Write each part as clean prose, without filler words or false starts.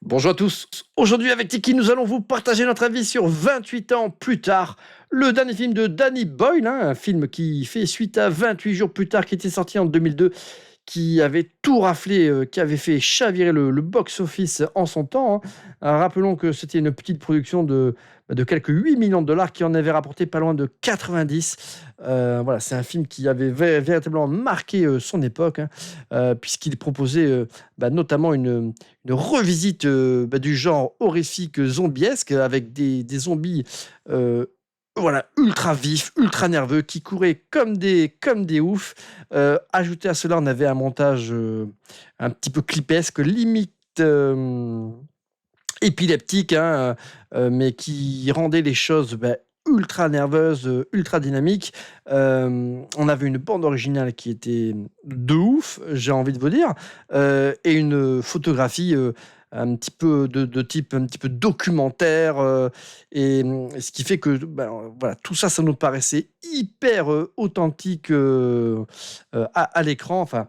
Bonjour à tous. Aujourd'hui avec Tiki, nous allons vous partager notre avis sur 28 ans plus tard, le dernier film de Danny Boyle, un film qui fait suite à 28 jours plus tard, qui était sorti en 2002, qui avait tout raflé, qui avait fait chavirer le box-office en son temps, hein. Rappelons que c'était une petite production de quelques 8 millions de dollars qui en avait rapporté pas loin de 90. Voilà, c'est un film qui avait véritablement marqué son époque, hein, puisqu'il proposait notamment une revisite du genre horrifique zombiesque avec des zombies euh, voilà, ultra vifs, ultra nerveux, qui couraient comme des oufs. Ajouté à cela, on avait un montage un petit peu clipesque, limite épileptique, hein, mais qui rendait les choses ultra nerveuses, ultra dynamiques. On avait une bande originale qui était de ouf, j'ai envie de vous dire, et une photographie un petit peu de type un petit peu documentaire, ce qui fait que voilà, tout ça, ça nous paraissait hyper authentique à l'écran. Enfin,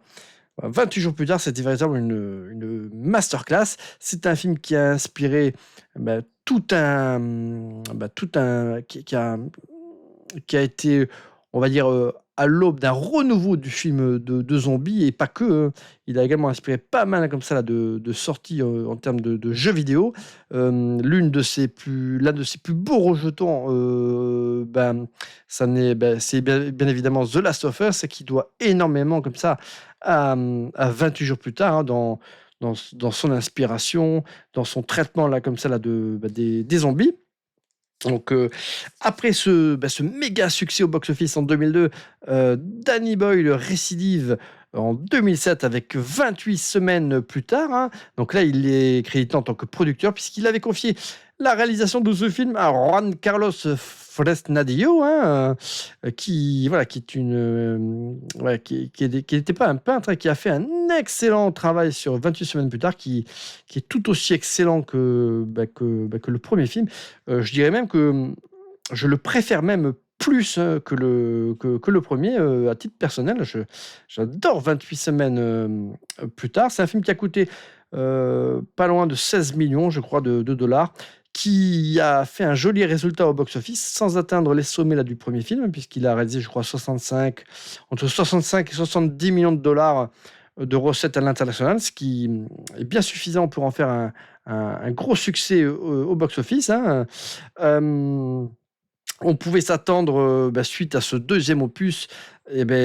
28 jours plus tard, c'était véritablement une masterclass. C'est un film qui a inspiré qui a été, on va dire, à l'aube d'un renouveau du film de zombies et pas que, hein. Il a également inspiré pas mal comme ça là, de sorties en termes de jeux vidéo. L'un de ses plus beaux rejetons, c'est bien évidemment The Last of Us, qui doit énormément comme ça à 28 jours plus tard, hein, dans son inspiration, dans son traitement là, comme ça, là, des zombies. Donc, après ce méga succès au box-office en 2002, Danny Boyle récidive en 2007 avec 28 semaines plus tard, hein. Donc là, il est crédité en tant que producteur puisqu'il avait confié la réalisation de ce film à Juan Carlos Fresnadillo, hein, qui est qui n'était pas un peintre, hein, qui a fait un excellent travail sur 28 semaines plus tard, qui est tout aussi excellent que le premier film. Je dirais même que je le préfère même plus que le premier, à titre personnel. J'adore 28 semaines plus tard. C'est un film qui a coûté pas loin de 16 millions, je crois, de dollars, qui a fait un joli résultat au box-office sans atteindre les sommets là, du premier film, puisqu'il a réalisé, je crois, entre 65 et 70 millions de dollars de recettes à l'international, ce qui est bien suffisant pour en faire un gros succès au box-office, hein. Euh, on pouvait s'attendre, suite à ce deuxième opus,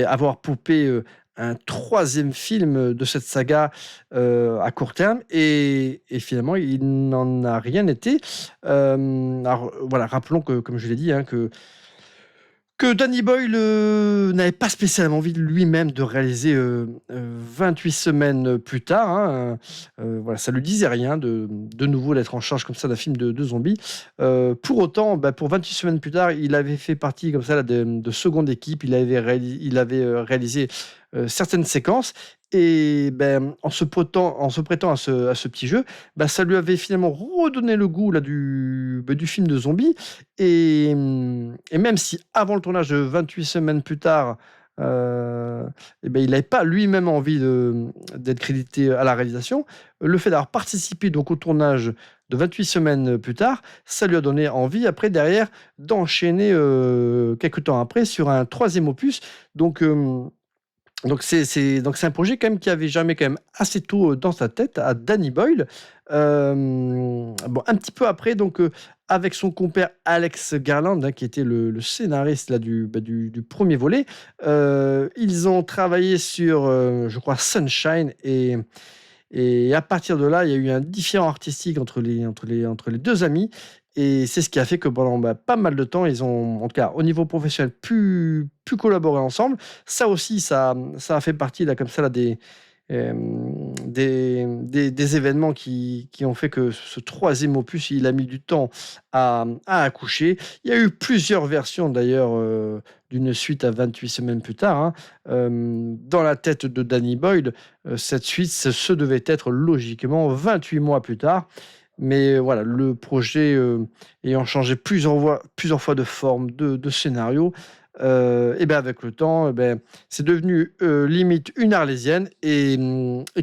avoir poupé un troisième film de cette saga à court terme, et finalement, il n'en a rien été. Alors, voilà, rappelons que, comme je l'ai dit, hein, que Danny Boyle n'avait pas spécialement envie de lui-même de réaliser 28 semaines plus tard, hein. Voilà, ça lui disait rien de nouveau d'être en charge comme ça d'un film de zombies. Pour autant, pour 28 semaines plus tard, il avait fait partie comme ça là, de seconde équipe. Il avait réalisé certaines séquences, et en se prêtant à ce petit jeu, ça lui avait finalement redonné le goût là, du film de zombies. Et même si avant le tournage de 28 semaines plus tard, il n'avait pas lui-même envie d'être crédité à la réalisation, le fait d'avoir participé donc au tournage de 28 semaines plus tard, ça lui a donné envie après, derrière, d'enchaîner quelques temps après sur un troisième opus. Donc c'est un projet quand même qui avait jamais quand même assez tôt dans sa tête à Danny Boyle. Bon, un petit peu après, donc avec son compère Alex Garland, hein, qui était le scénariste là, du premier volet, ils ont travaillé sur, je crois, Sunshine, et à partir de là, il y a eu un différend artistique entre les deux amis. Et c'est ce qui a fait que pendant pas mal de temps, ils ont, en tout cas au niveau professionnel, pu collaborer ensemble. Ça aussi, ça a fait partie là, comme ça, là, euh, des événements qui ont fait que ce troisième opus, il a mis du temps à accoucher. Il y a eu plusieurs versions d'ailleurs d'une suite à 28 semaines plus tard, hein. Dans la tête de Danny Boyle, cette suite, ce devait être logiquement 28 mois plus tard. Mais voilà, le projet ayant changé plusieurs fois de forme, de scénario, avec le temps, c'est devenu limite une arlésienne. Et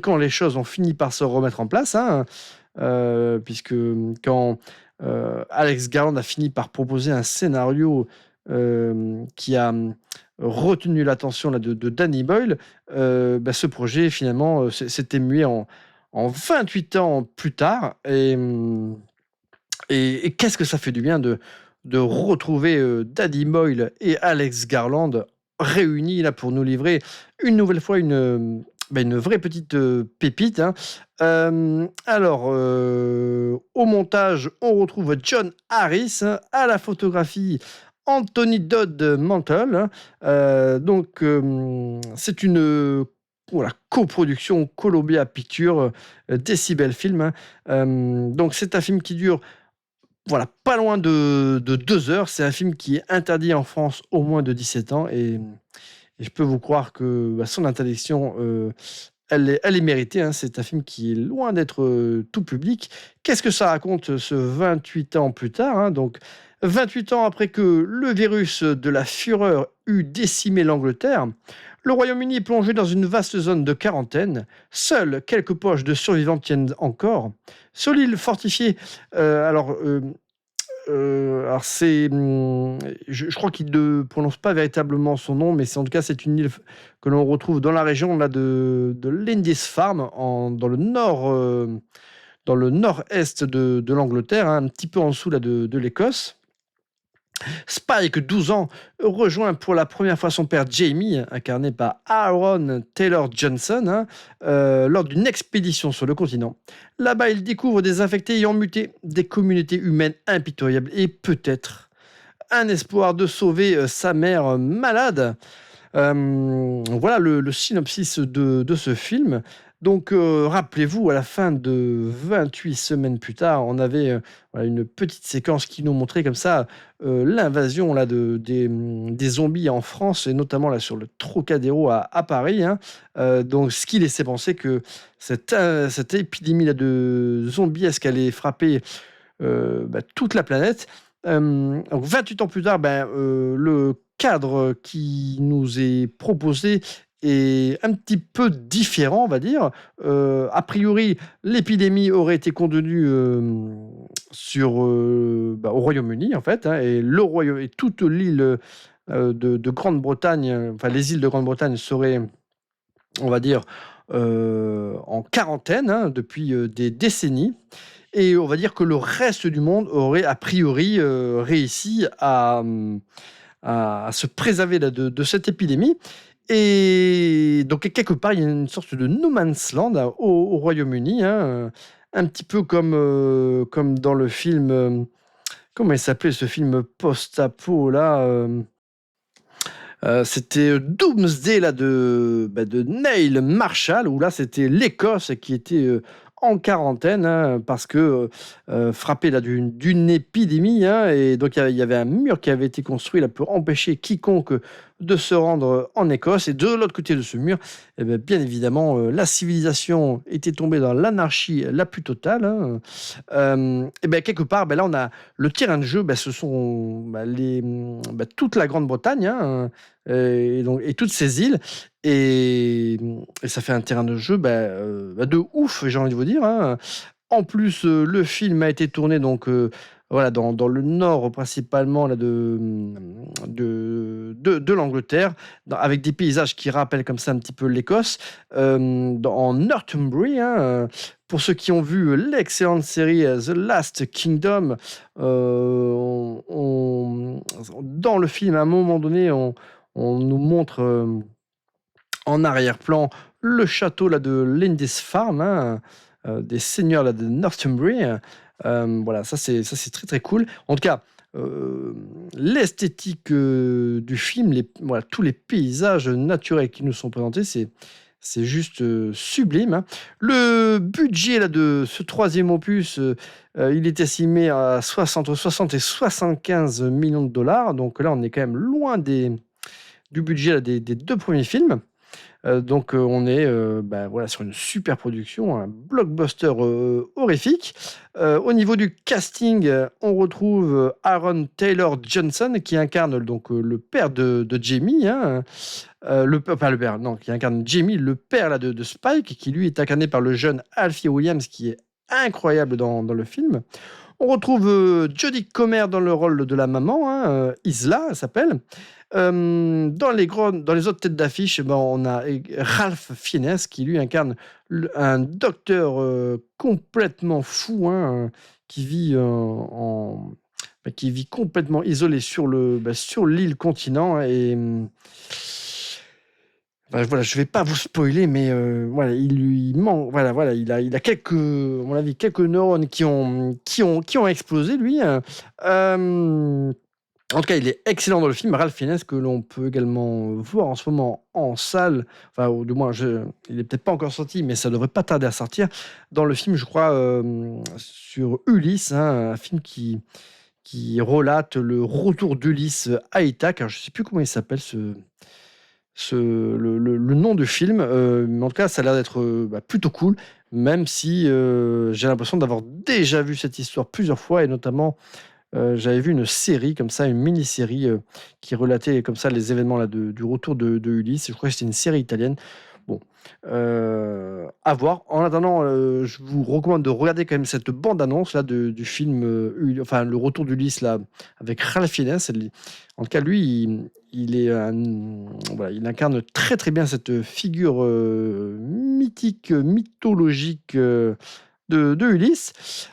quand les choses ont fini par se remettre en place, hein, puisque quand Alex Garland a fini par proposer un scénario qui a retenu l'attention là, de Danny Boyle, ce projet finalement s'était mué en 28 ans plus tard. Et qu'est-ce que ça fait du bien de retrouver Danny Boyle et Alex Garland réunis là pour nous livrer une nouvelle fois une vraie petite pépite, hein. Alors, au montage, on retrouve John Harris, hein, à la photographie, Anthony Dodd Mantle, hein. C'est une voilà, coproduction Columbia Pictures, Decibel Film, hein. Donc, c'est un film qui dure voilà, pas loin de 2 heures. C'est un film qui est interdit en France au moins de 17 ans. Et je peux vous croire que son interdiction, elle est méritée, hein. C'est un film qui est loin d'être tout public. Qu'est-ce que ça raconte ce 28 ans plus tard, hein? Donc, 28 ans après que le virus de la fureur eut décimé l'Angleterre, le Royaume-Uni est plongé dans une vaste zone de quarantaine. Seules quelques poches de survivants tiennent encore. Sur l'île fortifiée, alors c'est, je crois qu'il ne prononce pas véritablement son nom, mais c'est en tout cas c'est une île que l'on retrouve dans la région là de Lindisfarne, dans le nord, dans le nord-est de l'Angleterre, hein, un petit peu en dessous là de l'Écosse. Spike, 12 ans, rejoint pour la première fois son père Jamie, incarné par Aaron Taylor Johnson, hein, lors d'une expédition sur le continent. Là-bas, il découvre des infectés ayant muté, des communautés humaines impitoyables et peut-être un espoir de sauver sa mère malade. Voilà le synopsis de ce film. Donc, rappelez-vous, à la fin de 28 semaines plus tard, on avait voilà, une petite séquence qui nous montrait comme ça l'invasion là, des zombies en France, et notamment là, sur le Trocadéro à Paris, hein. Donc, ce qui laissait penser que cette épidémie là, de zombies allait frapper toute la planète. Donc 28 ans plus tard, le cadre qui nous est proposé est un petit peu différent, on va dire. A priori, l'épidémie aurait été contenue au Royaume-Uni, en fait, hein, et toute l'île de Grande-Bretagne, enfin les îles de Grande-Bretagne seraient, on va dire, en quarantaine, hein, depuis des décennies. Et on va dire que le reste du monde aurait a priori réussi à se préserver là, de cette épidémie. Et donc quelque part, il y a une sorte de no man's land au Royaume-Uni, hein, un petit peu comme dans le film, comment il s'appelait ce film post-apo là, c'était Doomsday là, de Neil Marshall, où là c'était l'Écosse qui était en quarantaine, hein, parce que frappée là, d'une épidémie, hein. Et donc il y avait un mur qui avait été construit là, pour empêcher quiconque de se rendre en Écosse. Et de l'autre côté de ce mur, bien évidemment, la civilisation était tombée dans l'anarchie la plus totale, hein. Quelque part, là on a le terrain de jeu, ce sont toute la Grande-Bretagne, hein, et toutes ces îles. Et ça fait un terrain de jeu de ouf, j'ai envie de vous dire, hein. En plus, le film a été tourné donc voilà, dans le nord principalement là, de l'Angleterre, avec des paysages qui rappellent comme ça un petit peu l'Écosse, en Northumbrie, hein. Pour ceux qui ont vu l'excellente série The Last Kingdom, dans le film, à un moment donné, on nous montre en arrière-plan le château là, de Lindisfarne, hein, des seigneurs là, de Northumbrie. Voilà, ça c'est très très cool. En tout cas, l'esthétique du film, voilà, tous les paysages naturels qui nous sont présentés, c'est juste sublime, hein. Le budget là, de ce troisième opus, il est estimé à entre 60 et 75 millions de dollars. Donc là, on est quand même loin du budget là, des 2 premiers films. Donc on est voilà, sur une super production, un blockbuster horrifique. Au niveau du casting, on retrouve Aaron Taylor Johnson qui incarne donc le père de Jamie, hein, pas le père, non, qui incarne Jamie, le père là, de Spike, qui lui est incarné par le jeune Alfie Williams, qui est incroyable dans le film. On retrouve Jodie Comer dans le rôle de la maman, hein, Isla, elle s'appelle. Dans les autres têtes d'affiche, ben, on a Ralph Fiennes qui lui incarne un docteur complètement fou, hein, qui vit qui vit complètement isolé sur l'île continent enfin, voilà, je vais pas vous spoiler, mais voilà, il lui manque, voilà, il a quelques, à mon avis, quelques neurones qui ont explosé lui. En tout cas, il est excellent dans le film. Ralph Fiennes, que l'on peut également voir en ce moment en salle, enfin, ou du moins, il est peut-être pas encore sorti, mais ça devrait pas tarder à sortir. Dans le film, je crois, sur Ulysse, hein, un film qui relate le retour d'Ulysse à Ithaque. Alors, je sais plus comment il s'appelle le nom du film, mais en tout cas, ça a l'air d'être plutôt cool, même si j'ai l'impression d'avoir déjà vu cette histoire plusieurs fois, et notamment, j'avais vu une série comme ça, une mini-série qui relatait comme ça les événements là, du retour de Ulysse. Je crois que c'était une série italienne. Bon, à voir. En attendant, je vous recommande de regarder quand même cette bande-annonce là du film, enfin le retour d'Ulysse là avec Ralph Fiennes. En tout cas, lui, voilà, il incarne très très bien cette figure mythique, mythologique de Ulysse.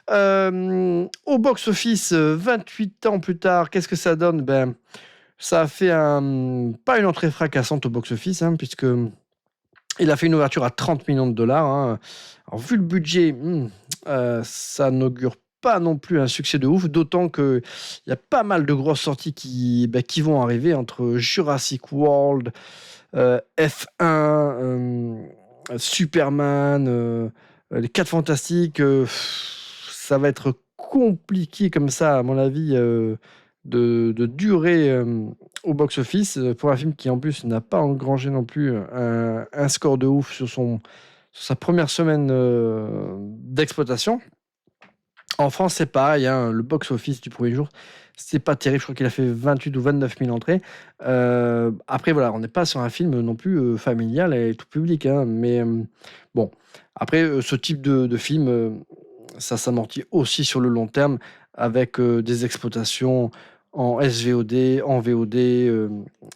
Au box-office, 28 ans plus tard, qu'est-ce que ça donne? Ben, ça a fait pas une entrée fracassante au box-office, hein, puisque il a fait une ouverture à 30 millions de dollars. Hein. Alors, vu le budget, ça n'augure pas non plus un succès de ouf, d'autant qu'il y a pas mal de grosses sorties qui vont arriver entre Jurassic World, F1, Superman, les 4 Fantastiques. Ça va être compliqué comme ça, à mon avis, de durer au box-office pour un film qui en plus n'a pas engrangé non plus un score de ouf sur sa première semaine d'exploitation. En France, c'est pareil, hein, le box-office du premier jour, c'est pas terrible. Je crois qu'il a fait 28 ou 29 000 entrées. Après, voilà, on n'est pas sur un film non plus familial et tout public, hein, mais bon. Après, ce type de film, ça s'amortit aussi sur le long terme avec des exploitations en SVOD, en VOD,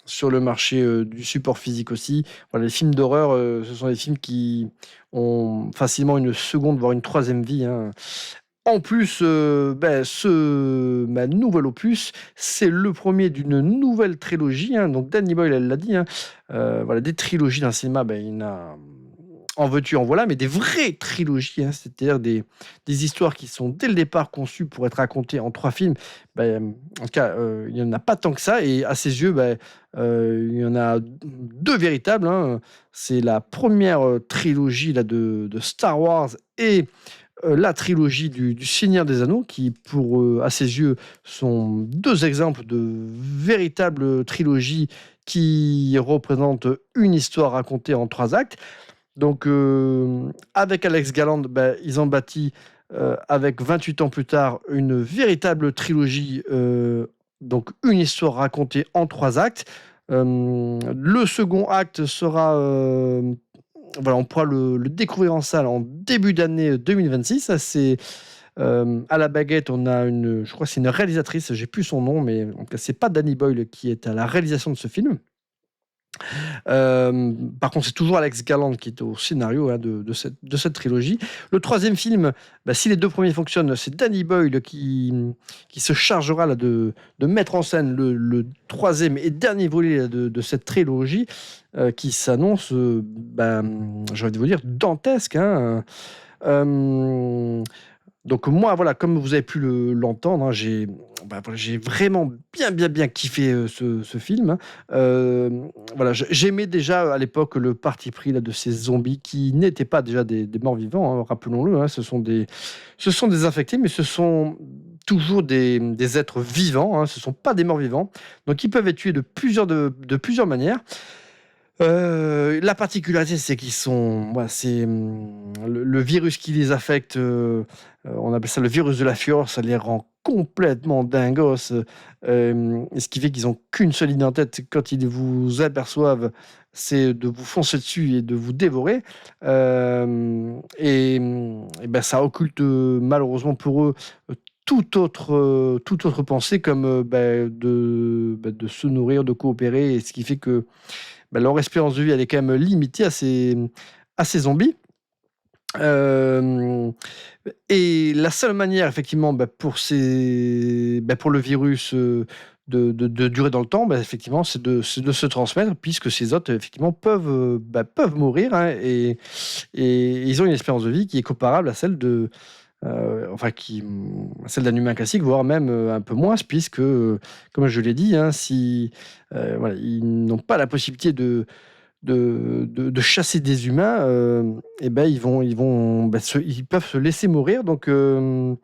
sur le marché du support physique aussi. Voilà, les films d'horreur, ce sont des films qui ont facilement une seconde, voire une troisième vie, hein. En plus, ma nouvel opus, c'est le premier d'une nouvelle trilogie, hein. Donc Danny Boyle, elle l'a dit, hein, voilà, des trilogies dans le cinéma, il y en a en veux-tu, en voilà, mais des vraies trilogies, hein, c'est-à-dire des histoires qui sont dès le départ conçues pour être racontées en 3 films. En tout cas, il n'y en a pas tant que ça, et à ses yeux, il y en a 2 véritables, hein. C'est la première trilogie là, de Star Wars et la trilogie du Seigneur des Anneaux, qui, à ses yeux, sont 2 exemples de véritables trilogies qui représentent une histoire racontée en 3 actes. Donc, avec Alex Garland, ils ont bâti, avec 28 ans plus tard, une véritable trilogie, donc une histoire racontée en 3 actes. Le second acte sera, voilà, on pourra le découvrir en salle en début d'année 2026. Ça, c'est à la baguette, on a je crois que c'est une réalisatrice, j'ai plus son nom, mais en tout cas, c'est pas Danny Boyle qui est à la réalisation de ce film. Par contre, c'est toujours Alex Garland qui est au scénario, hein, de cette trilogie. Le troisième film, si les 2 premiers fonctionnent, c'est Danny Boyle qui se chargera là, de mettre en scène le troisième et dernier volet là, de cette trilogie, qui s'annonce, j'ai envie de vous dire, dantesque, hein. Donc moi, voilà, comme vous avez pu l'entendre, hein, j'ai vraiment bien kiffé ce film, hein. Voilà, j'aimais déjà à l'époque le parti pris là, de ces zombies qui n'étaient pas déjà des morts vivants, hein, rappelons-le, hein, ce sont des infectés, mais ce sont toujours des êtres vivants, hein, ce ne sont pas des morts vivants, donc ils peuvent être tués de plusieurs manières. La particularité, c'est qu'ils sont, voilà, c'est le virus qui les affecte. On appelle ça le virus de la fièvre. Ça les rend complètement dingos. Ce qui fait qu'ils n'ont qu'une seule idée en tête. Quand ils vous aperçoivent, c'est de vous foncer dessus et de vous dévorer. Et ben, ça occulte malheureusement pour eux toute autre pensée comme de se nourrir, de coopérer, et ce qui fait que leur espérance de vie elle est quand même limitée à ces zombies. Euh, et la seule manière, effectivement, pour le virus de durer dans le temps, effectivement, c'est de se transmettre, puisque ces hôtes, effectivement, peuvent mourir, hein, et ils ont une espérance de vie qui est comparable à celle celle d'un humain classique, voire même un peu moins, puisque, comme je l'ai dit, hein, si voilà, ils n'ont pas la possibilité de chasser des humains, et ben ils peuvent se laisser mourir. Donc voilà,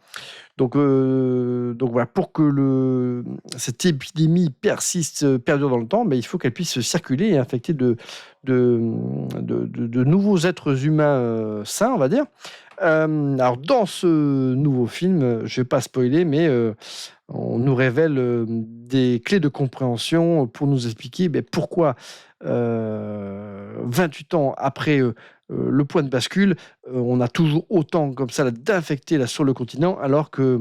pour que cette épidémie perdure dans le temps, il faut qu'elle puisse circuler et infecter de, de nouveaux êtres humains sains, on va dire. Alors, dans ce nouveau film, je ne vais pas spoiler, mais on nous révèle des clés de compréhension pour nous expliquer pourquoi, 28 ans après le point de bascule, on a toujours autant comme ça d'infectés là, sur le continent, alors que,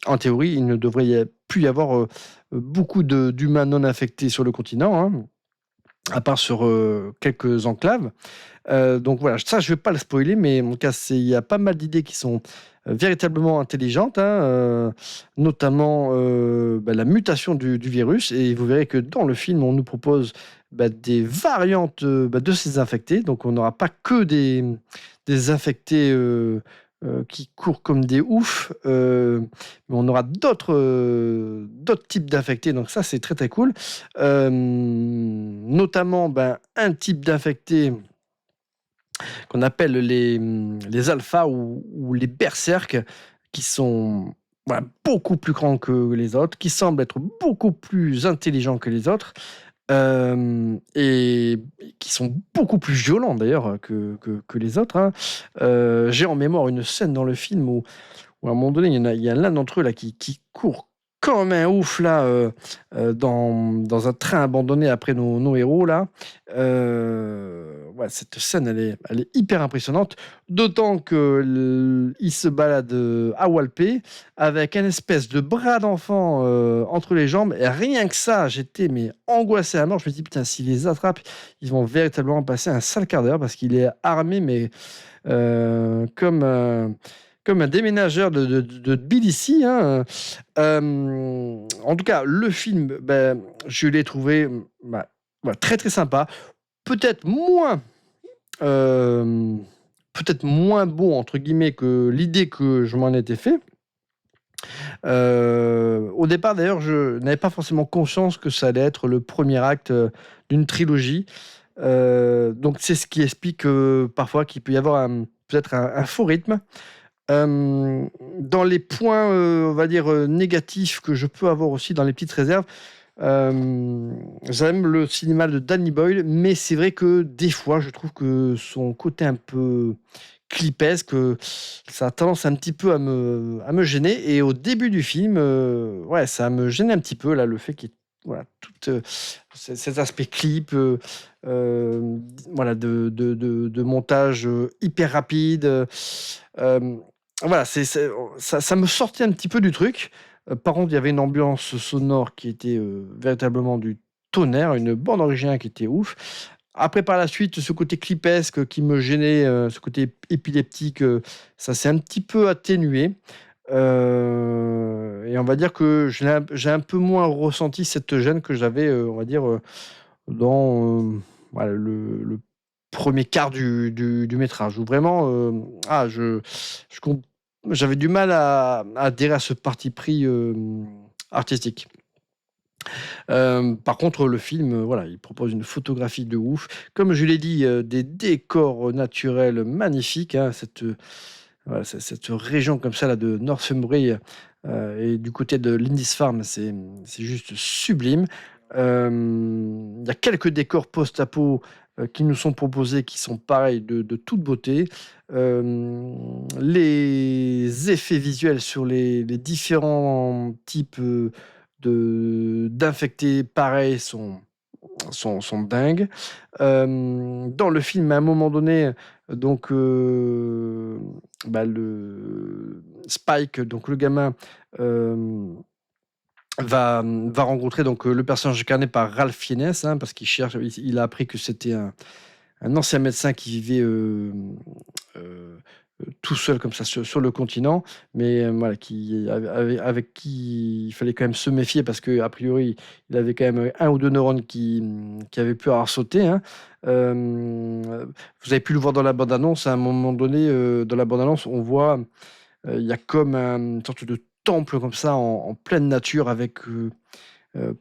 en théorie, il ne devrait plus y avoir beaucoup d'humains non infectés sur le continent, hein, à part sur quelques enclaves. Donc voilà, ça je vais pas le spoiler, mais en tout cas, il y a pas mal d'idées qui sont véritablement intelligentes, hein, notamment la mutation du virus. Et vous verrez que dans le film, on nous propose des variantes de ces infectés. Donc on n'aura pas que des infectés qui courent comme des oufs, mais on aura d'autres types d'infectés. Donc ça, c'est très très cool. Notamment un type d'infecté qu'on appelle les alphas ou les berserks, qui sont beaucoup plus grands que les autres, qui semblent être beaucoup plus intelligents que les autres, et qui sont beaucoup plus violents d'ailleurs que les autres, hein. J'ai en mémoire une scène dans le film où à un moment donné, il y a l'un d'entre eux là, qui court comme un ouf là, dans un train abandonné après nos héros là. Ouais, cette scène, elle est hyper impressionnante, d'autant qu'il se balade à Walpé avec un espèce de bras d'enfant entre les jambes. Et rien que ça, j'étais angoissé à mort. Je me dis, putain, s'il les attrape, ils vont véritablement passer un sale quart d'heure, parce qu'il est armé, mais euh, comme, un- comme un déménageur de Tbilissi, hein. En tout cas, le film, je l'ai trouvé très très sympa. Peut-être moins, euh, peut-être moins bon entre guillemets que l'idée que je m'en étais fait. Au départ, d'ailleurs, je n'avais pas forcément conscience que ça allait être le premier acte d'une trilogie. Donc c'est ce qui explique parfois qu'il peut y avoir peut-être un faux rythme. Dans les points, on va dire, négatifs que je peux avoir aussi, dans les petites réserves, j'aime le cinéma de Danny Boyle, mais c'est vrai que des fois, je trouve que son côté un peu clipesque, ça a tendance un petit peu à me gêner. Et au début du film, ouais, ça me gênait un petit peu, là, le fait qu'il y ait voilà, tout cet aspect clip, euh, voilà, de montage hyper rapide. Voilà, ça me sortait un petit peu du truc. Par contre, il y avait une ambiance sonore qui était véritablement du tonnerre, une bande originale qui était ouf. Après, par la suite, ce côté clipesque qui me gênait, ce côté épileptique, ça s'est un petit peu atténué. Et on va dire que j'ai un peu moins ressenti cette gêne que j'avais, on va dire, dans voilà, le premier quart du métrage, où vraiment, je j'avais du mal à adhérer à ce parti pris artistique. Par contre, le film, voilà, il propose une photographie de ouf. Comme je l'ai dit, des décors naturels magnifiques, hein, voilà, cette région comme ça là, de Northumbrie, et du côté de Lindisfarne, c'est juste sublime. Il y a quelques décors post-apo qui nous sont proposés, qui sont pareils de toute beauté. Les effets visuels sur les différents types d'infectés, pareils, sont dingues. Dans le film, à un moment donné, donc le Spike, donc le gamin, va rencontrer donc le personnage incarné par Ralph Fiennes, hein, parce il a appris que c'était un ancien médecin qui vivait tout seul comme ça sur le continent, mais voilà, avec qui il fallait quand même se méfier parce que a priori il avait quand même un ou deux neurones qui avaient pu avoir sauté, hein. Vous avez pu le voir dans la bande-annonce. À un moment donné, dans la bande-annonce, on voit il y a comme une sorte de temple comme ça en pleine nature avec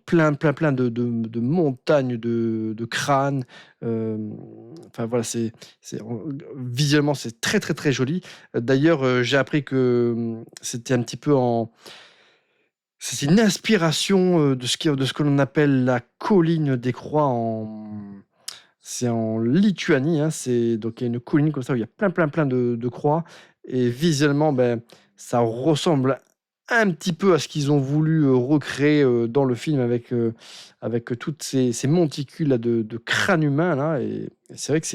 plein de montagnes de crânes. Enfin voilà, visuellement, c'est très très très joli. D'ailleurs, j'ai appris que c'était un petit peu c'est une inspiration de ce que l'on appelle la colline des croix c'est en Lituanie, hein. Donc il y a une colline comme ça où il y a plein de croix. Et visuellement, ben, ça ressemble un petit peu à ce qu'ils ont voulu recréer dans le film avec toutes ces monticules là, de crâne humain là. Et c'est vrai que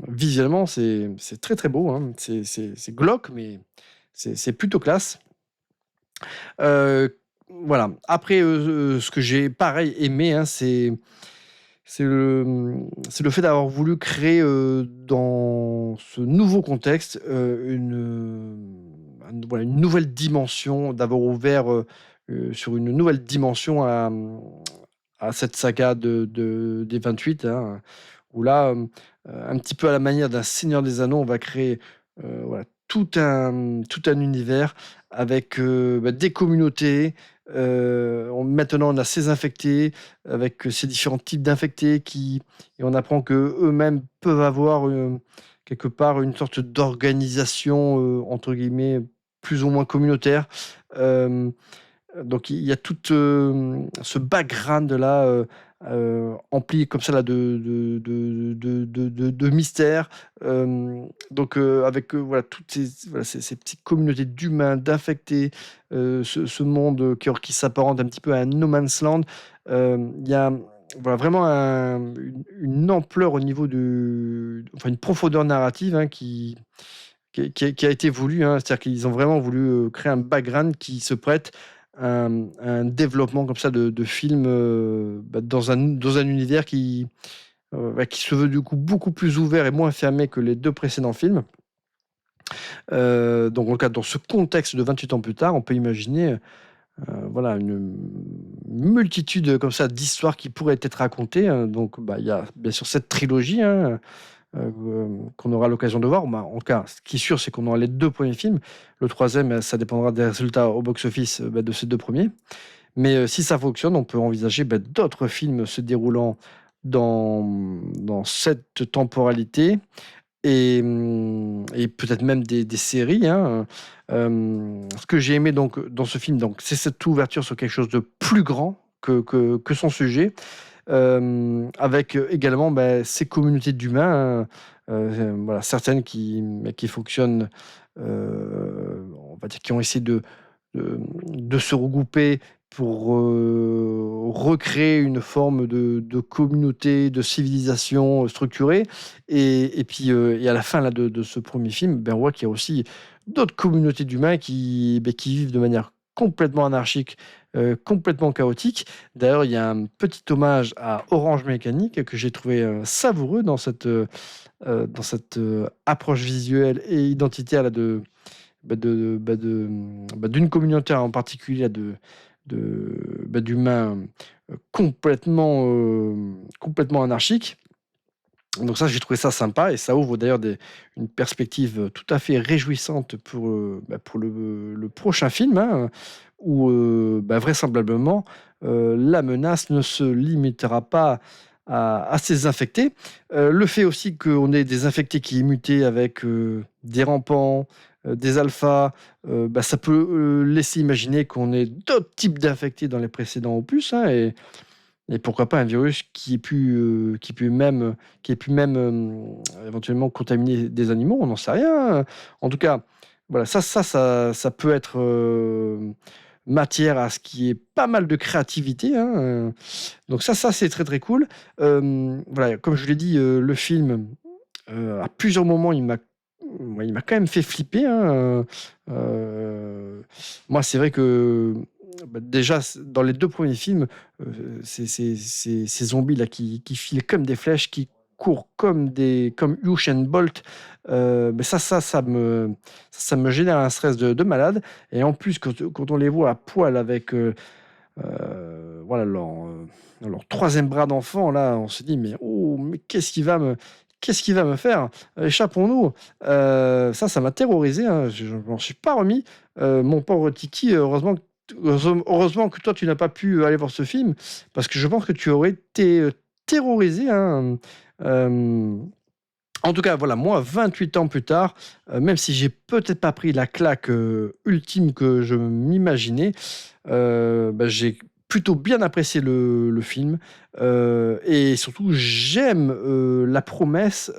visuellement, c'est très très beau, hein. C'est glauque, mais c'est plutôt classe. Euh, voilà. Après, ce que j'ai pareil aimé, hein, c'est le fait d'avoir voulu créer dans ce nouveau contexte voilà, une nouvelle dimension, d'avoir ouvert sur une nouvelle dimension à cette saga des 28, hein, où là, un petit peu à la manière d'un Seigneur des Anneaux, on va créer voilà, tout un univers avec des communautés. Maintenant, on a ces infectés avec ces différents types d'infectés et on apprend que eux-mêmes peuvent avoir quelque part une sorte d'organisation entre guillemets plus ou moins communautaire. Euh, donc il y a tout ce background là empli comme ça là de mystères. Donc avec voilà voilà, ces petites communautés d'humains, d'infectés, ce monde qui s'apparente un petit peu à un no man's land. Il y a voilà, vraiment une ampleur au niveau enfin une profondeur narrative, hein, qui a été voulu, hein. C'est-à-dire qu'ils ont vraiment voulu créer un background qui se prête à un développement comme ça de films dans un univers qui se veut du coup beaucoup plus ouvert et moins fermé que les deux précédents films. Donc dans ce contexte de 28 ans plus tard, on peut imaginer voilà, une multitude comme ça d'histoires qui pourraient être racontées, hein. Donc il y a bien sûr cette trilogie, hein, qu'on aura l'occasion de voir. Bah, en tout cas, ce qui est sûr, c'est qu'on aura les deux premiers films. Le troisième, ça dépendra des résultats au box-office de ces deux premiers. Mais si ça fonctionne, on peut envisager d'autres films se déroulant dans cette temporalité et peut-être même des séries, hein. Ce que j'ai aimé donc, dans ce film, donc, c'est cette ouverture sur quelque chose de plus grand que son sujet, avec également ces communautés d'humains, hein, voilà, certaines qui fonctionnent, on va dire, qui ont essayé de se regrouper pour recréer une forme de communauté, de civilisation structurée. Et puis, et à la fin là, de ce premier film, on voit qu'il y a aussi d'autres communautés d'humains qui vivent de manière complètement anarchique, complètement chaotique. D'ailleurs, il y a un petit hommage à Orange Mécanique que j'ai trouvé savoureux dans cette approche visuelle et identitaire là, d'une communauté en particulier là, d'humains complètement anarchiques. Donc ça, j'ai trouvé ça sympa et ça ouvre d'ailleurs une perspective tout à fait réjouissante pour le prochain film, hein, où vraisemblablement la menace ne se limitera pas à ces infectés. Le fait aussi qu'on ait des infectés qui est mutés avec des rampants, des alphas, ça peut laisser imaginer qu'on ait d'autres types d'infectés dans les précédents opus, hein, et pourquoi pas un virus qui ait pu même éventuellement contaminer des animaux, on n'en sait rien. En tout cas, voilà, ça peut être matière à ce qui est pas mal de créativité, hein, donc ça c'est très très cool. Voilà, comme je l'ai dit, le film, à plusieurs moments, ouais, il m'a quand même fait flipper, hein, moi, c'est vrai que, bah, déjà, dans les 2 premiers films, ces zombies-là qui filent comme des flèches, qui courent comme Usain Bolt, bah, ça me génère un stress de malade, et en plus, quand on les voit à poil avec, voilà, leur 3e bras d'enfant, là, on se dit: «Mais oh, mais qu'est-ce qu'il va me faire? Échappons-nous!» Ça m'a terrorisé, hein, je m'en suis pas remis. Mon pauvre Tiki, heureusement que toi, tu n'as pas pu aller voir ce film, parce que je pense que tu aurais été, terrorisé, hein, en tout cas, voilà, moi, 28 ans plus tard, même si j'ai peut-être pas pris la claque, ultime que je m'imaginais, bah, j'ai plutôt bien apprécié le film, et surtout j'aime, la promesse,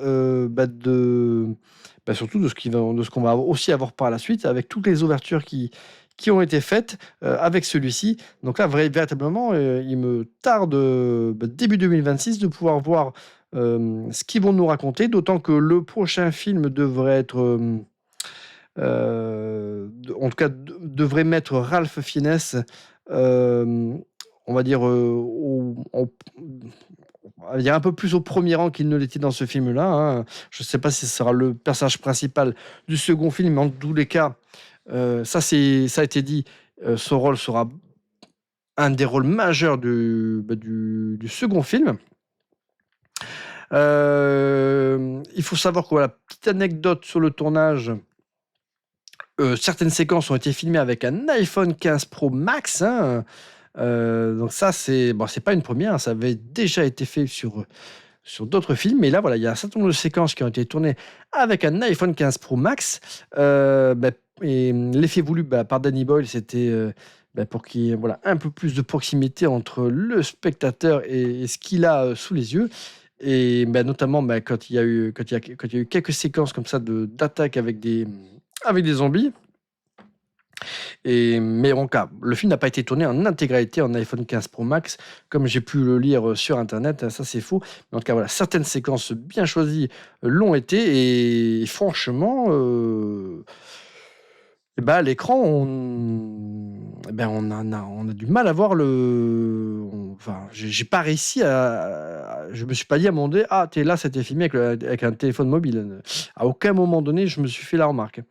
surtout de ce qu'on va aussi avoir par la suite, avec toutes les ouvertures qui ont été faites, avec celui-ci. Donc là, véritablement, il me tarde, début 2026, de pouvoir voir ce qu'ils vont nous raconter, d'autant que le prochain film devrait être, en tout cas, devrait mettre Ralph Fiennes, euh, on va dire, on va dire un peu plus au premier rang qu'il ne l'était dans ce film-là, hein. Je ne sais pas si ce sera le personnage principal du second film, mais en tous les cas, ça a été dit, son rôle sera un des rôles majeurs du second film. Il faut savoir que, voilà, petite anecdote sur le tournage, certaines séquences ont été filmées avec un iPhone 15 Pro Max, hein, donc ça, c'est pas une première, hein, ça avait déjà été fait sur d'autres films, mais là, voilà, il y a un certain nombre de séquences qui ont été tournées avec un iPhone 15 Pro Max, et l'effet voulu, par Danny Boyle, c'était, pour qu'il y ait, voilà, un peu plus de proximité entre le spectateur et ce qu'il a, sous les yeux, et notamment, quand il y a eu quelques séquences comme ça d'attaque avec des zombies. Mais en cas, le film n'a pas été tourné en intégralité en iPhone 15 Pro Max, comme j'ai pu le lire, sur internet, ça c'est faux. Mais en tout cas, voilà, certaines séquences bien choisies, l'ont été, et franchement, à l'écran, on a du mal à voir enfin, j'ai pas réussi je me suis pas dit à un moment donné: «Ah, là, c'était filmé avec un téléphone mobile». À aucun moment donné, je me suis fait la remarque.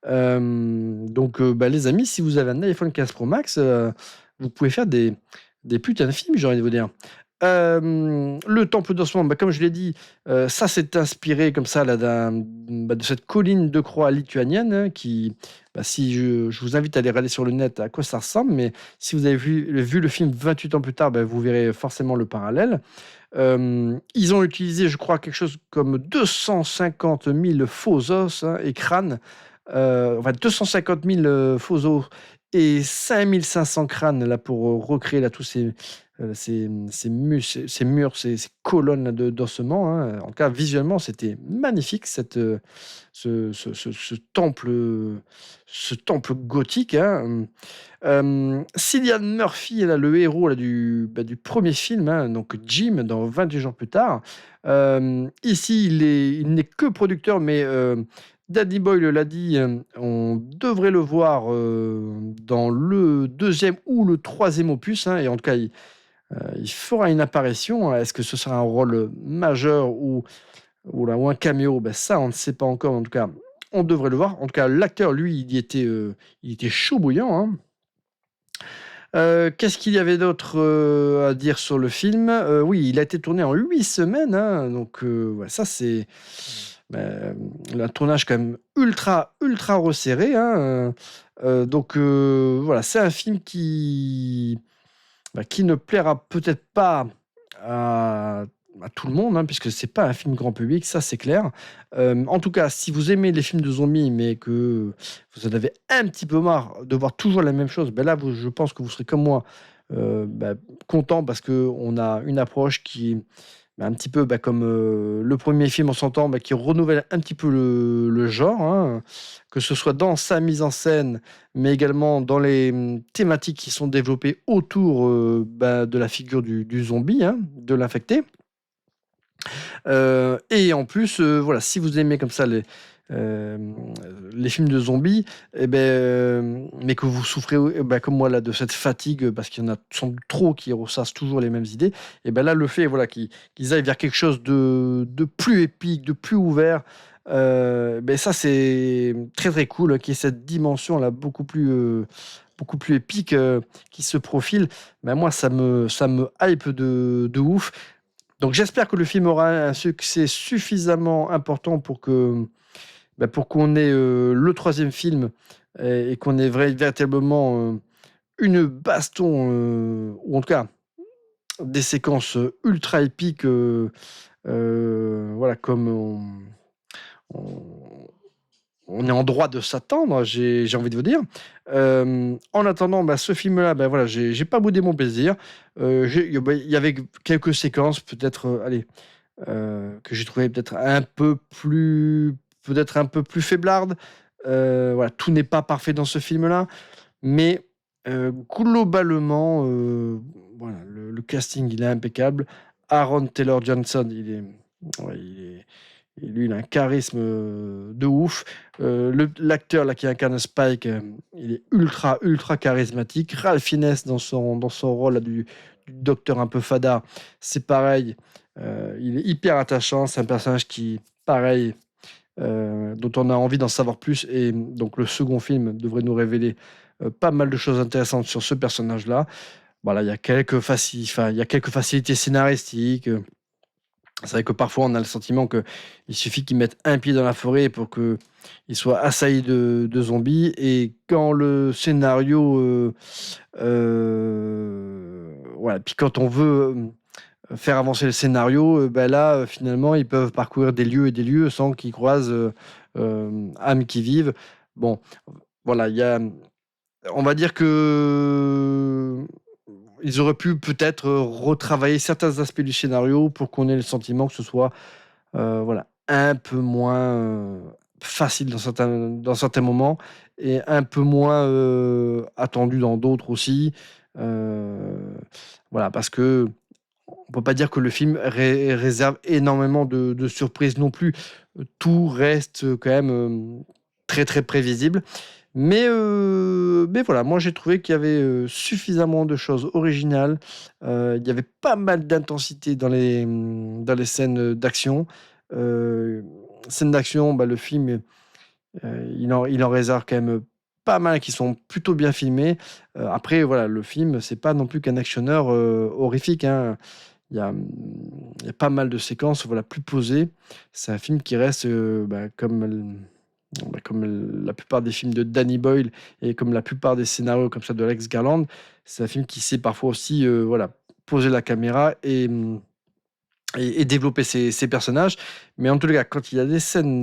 Donc, les amis, si vous avez un iPhone 15 Pro Max, vous pouvez faire des putains de films, j'ai envie de vous dire. Le temple d'ossement, comme je l'ai dit, ça s'est inspiré comme ça là de cette colline de croix lituanienne, hein, si je vous invite à aller regarder sur le net à quoi ça ressemble, mais si vous avez vu le film 28 ans plus tard, vous verrez forcément le parallèle. Ils ont utilisé, je crois, quelque chose comme 250 000 faux os, hein, et crânes, enfin 250 000 faux os et 5 500 crânes là pour, recréer là tous ces murs, ces colonnes là d'ossements, hein. En tout cas, visuellement, c'était magnifique ce temple gothique, hein. Cillian Murphy est là le héros là du 1er film, hein, donc Jim dans 28 jours plus tard. Ici, il n'est que producteur, mais, Danny Boyle l'a dit, on devrait le voir, dans le 2e ou le 3e opus, hein, et en tout cas, il fera une apparition. Est-ce que ce sera un rôle majeur ou un caméo? Ça, on ne sait pas encore. En tout cas, on devrait le voir. En tout cas, l'acteur, lui, il était chaud bouillant, hein. Qu'est-ce qu'il y avait d'autre, à dire sur le film? Oui, il a été tourné en 8 semaines, hein, donc, ouais, ça c'est, un tournage quand même ultra, ultra resserré, hein, donc, voilà, c'est un film qui ne plaira peut-être pas à tout le monde, hein, puisque c'est pas un film grand public, ça c'est clair. En tout cas, si vous aimez les films de zombies, mais que vous en avez un petit peu marre de voir toujours la même chose, là, je pense que vous serez comme moi, content, parce qu'on a une approche un petit peu comme le premier film, on s'entend, qui renouvelle un petit peu le genre, hein, que ce soit dans sa mise en scène, mais également dans les thématiques qui sont développées autour de la figure du zombie, hein, de l'infecté. Et en plus, voilà, si vous aimez comme ça euh, les films de zombies, mais que vous souffrez comme moi là, de cette fatigue, parce qu'il y en a sans doute trop qui ressassent toujours les mêmes idées, et ben là, le fait voilà, qu'ils aillent vers quelque chose de plus épique, de plus ouvert, ça c'est très très cool, qu'il y ait cette dimension là beaucoup plus épique qui se profile. Moi, ça me hype de ouf. Donc j'espère que le film aura un succès suffisamment important pour qu'on ait le troisième film et qu'on ait véritablement une baston, ou en tout cas des séquences ultra épiques, voilà, comme on- on est en droit de s'attendre, j'ai envie de vous dire. En attendant, ce film-là, voilà, j'ai pas boudé mon plaisir. Il y avait quelques séquences, peut-être, allez, que j'ai trouvé peut-être un peu plus faiblarde. Voilà, tout n'est pas parfait dans ce film-là, mais globalement, voilà, le casting il est impeccable. Aaron Taylor Johnson, ouais, lui, il a un charisme de ouf. L'acteur là qui incarne Spike, il est ultra ultra charismatique. Ralph Fiennes dans son rôle là, du docteur un peu fada, c'est pareil. Il est hyper attachant. C'est un personnage qui, pareil, dont on a envie d'en savoir plus. Et donc le second film devrait nous révéler pas mal de choses intéressantes sur ce personnage-là. Voilà, il y a quelques facilités scénaristiques. C'est vrai que parfois on a le sentiment que il suffit qu'ils mettent un pied dans la forêt pour que il soit assailli de zombies. Et quand le scénario, voilà, puis quand on veut faire avancer le scénario, là, finalement, ils peuvent parcourir des lieux et des lieux sans qu'ils croisent âmes qui vivent. Bon, voilà, on va dire que ils auraient pu peut-être retravailler certains aspects du scénario pour qu'on ait le sentiment que ce soit voilà, un peu moins facile dans certains moments et un peu moins attendu dans d'autres aussi. Euh, voilà, parce que on peut pas dire que le film réserve énormément de surprises non plus. Tout reste quand même très très prévisible. Mais voilà, moi j'ai trouvé qu'il y avait suffisamment de choses originales. Il y avait pas mal d'intensité dans les scènes d'action. Euh, Scènes d'action, le film, il en réserve quand même pas mal qui sont plutôt bien filmés. Après, voilà, le film, c'est pas non plus qu'un actionneur horrifique, hein. Il y a, il y a pas mal de séquences voilà, plus posées. C'est un film qui reste comme la plupart des films de Danny Boyle et comme la plupart des scénarios comme ça de Alex Garland. C'est un film qui sait parfois aussi voilà, poser la caméra et développer ses personnages. Mais en tout cas, quand il y a des scènes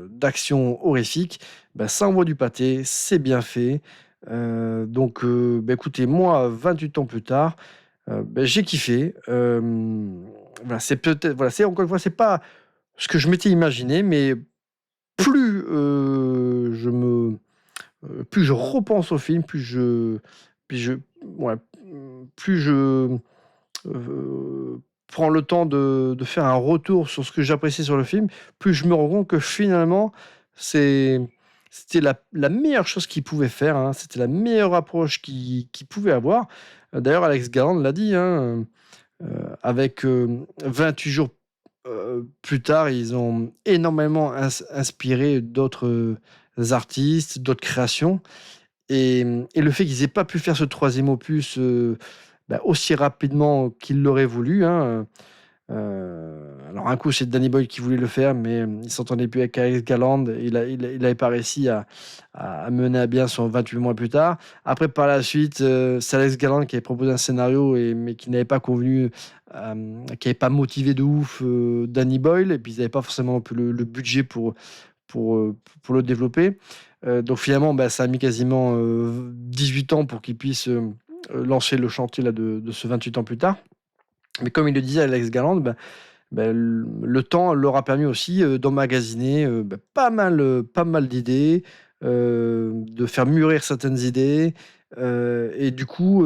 d'action horrifiques, ça envoie du pâté, c'est bien fait. Donc, écoutez, moi, 28 ans plus tard, j'ai kiffé. Voilà, c'est peut-être, voilà, c'est encore une fois, c'est pas ce que je m'étais imaginé, mais plus plus je repense au film, puis je, ouais, plus je prends le temps de faire un retour sur ce que j'apprécie sur le film, plus je me rends compte que finalement, c'est, c'était la meilleure chose qu'il pouvait faire, hein. C'était la meilleure approche qu'il pouvait avoir. D'ailleurs, Alex Garland l'a dit, hein, avec 28 jours plus tard, ils ont énormément inspiré d'autres artistes, d'autres créations. Et le fait qu'ils aient pas pu faire ce troisième opus aussi rapidement qu'ils l'auraient voulu, hein, alors un coup c'est Danny Boyle qui voulait le faire, mais il s'entendait plus avec Alex Garland, il avait pas réussi à mener à bien son 28 mois plus tard. Après par la suite, c'est Alex Garland qui avait proposé un scénario, mais qui n'avait pas convenu, qui n'avait pas motivé de ouf Danny Boyle, et puis ils n'avaient pas forcément non plus le budget pour le développer. Donc finalement, ça a mis quasiment 18 ans pour qu'ils puissent lancer le chantier là, de ce 28 ans plus tard. Mais comme il le disait Alex Garland, le temps leur a permis aussi d'emmagasiner pas mal d'idées, de faire mûrir certaines idées. Et du coup,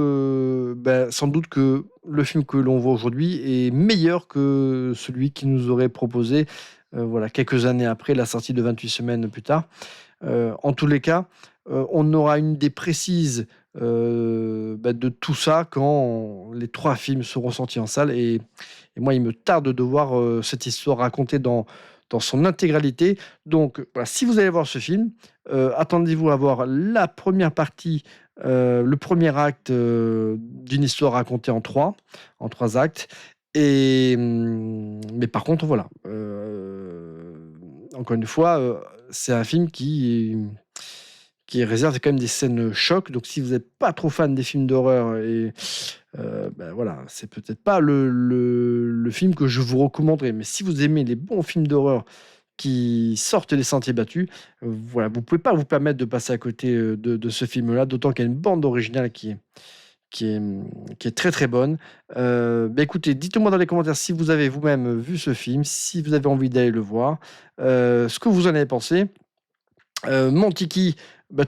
sans doute que le film que l'on voit aujourd'hui est meilleur que celui qui nous aurait proposé voilà, quelques années après la sortie de 28 semaines plus tard. En tous les cas, on aura une idée précise de tout ça quand les 3 films seront sortis en salle. Et moi, il me tarde de voir cette histoire racontée dans son intégralité. Donc, voilà, si vous allez voir ce film, attendez-vous à voir la première partie, le premier acte d'une histoire racontée en 3 actes. Mais par contre, voilà. Encore une fois, c'est un film qui réserve quand même des scènes chocs. Donc, si vous n'êtes pas trop fan des films d'horreur, et voilà, c'est peut-être pas le film que je vous recommanderais. Mais si vous aimez les bons films d'horreur qui sortent des sentiers battus, voilà, vous pouvez pas vous permettre de passer à côté de ce film-là, d'autant qu'il y a une bande originale qui est très très bonne. Écoutez, dites-moi dans les commentaires si vous avez vous-même vu ce film, si vous avez envie d'aller le voir, ce que vous en avez pensé. Mon Tiki,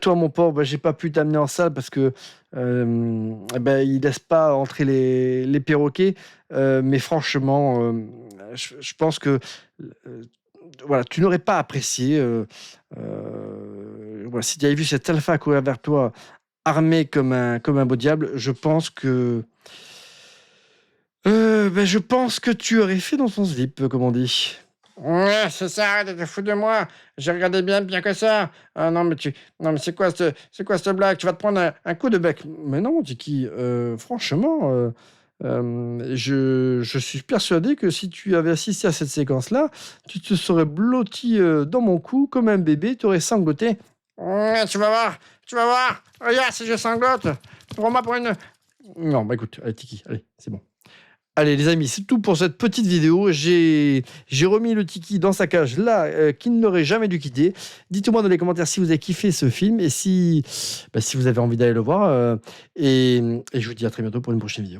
toi, mon pauvre, j'ai pas pu t'amener en salle parce que il laisse pas entrer les perroquets. Mais franchement, je pense que voilà, tu n'aurais pas apprécié. Voilà, si tu avais vu cet alpha courir vers toi, armé comme un beau diable, je pense que tu aurais fait dans son slip, comme on dit. Ouais, c'est ça, arrête de te foutre de moi. J'ai regardé bien que ça. Ah non, mais c'est quoi cette blague? Tu vas te prendre un coup de bec. Mais non, Tiki, franchement, je suis persuadé que si tu avais assisté à cette séquence-là, tu te serais blotti dans mon cou comme un bébé, tu aurais sangloté. Ouais, tu vas voir. Regarde si je sanglote. Prends-moi pour une. Non, écoute, allez, Tiki, allez, c'est bon. Allez, les amis, c'est tout pour cette petite vidéo. J'ai remis le Tiki dans sa cage là, qu'il n'aurait jamais dû quitter. Dites-moi dans les commentaires si vous avez kiffé ce film et si vous avez envie d'aller le voir. Et je vous dis à très bientôt pour une prochaine vidéo.